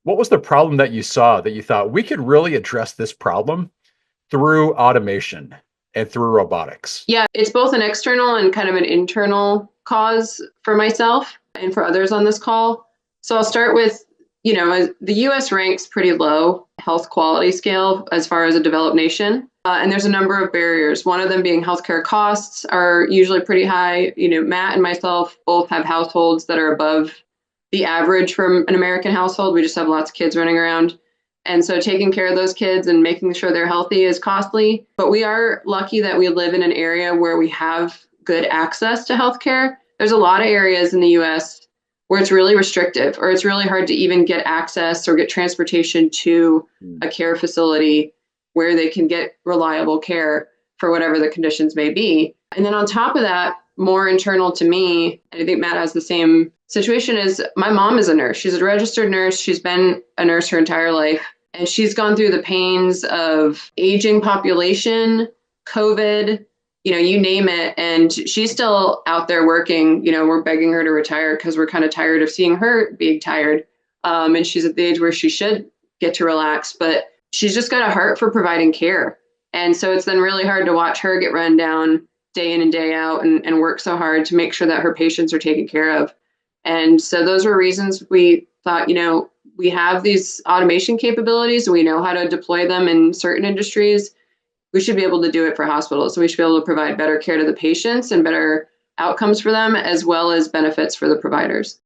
What was the problem that you saw that you thought we could really address this problem through automation and through robotics? Yeah, it's both an external and kind of an internal cause for myself and for others on this call. So I'll start with, the US ranks pretty low health quality scale as far as a developed nation. And there's a number of barriers. One of them being healthcare costs are usually pretty high. Matt and myself both have households that are above the average from an American household. We just have lots of kids running around. And so taking care of those kids and making sure they're healthy is costly. But we are lucky that we live in an area where we have good access to healthcare. There's a lot of areas in the US where it's really restrictive or it's really hard to even get access or get transportation to a care facility where they can get reliable care for whatever the conditions may be. And then on top of that, more internal to me, and I think Matt has the same situation, is my mom is a nurse. She's a registered nurse. She's been a nurse her entire life. And she's gone through the pains of aging population, COVID, you name it. And she's still out there working. We're begging her to retire because we're kind of tired of seeing her being tired. And she's at the age where she should get to relax, but she's just got a heart for providing care. And so it's then really hard to watch her get run down day in and day out and work so hard to make sure that her patients are taken care of. And so those were reasons we thought, we have these automation capabilities and we know how to deploy them in certain industries. We should be able to do it for hospitals. So we should be able to provide better care to the patients and better outcomes for them, as well as benefits for the providers.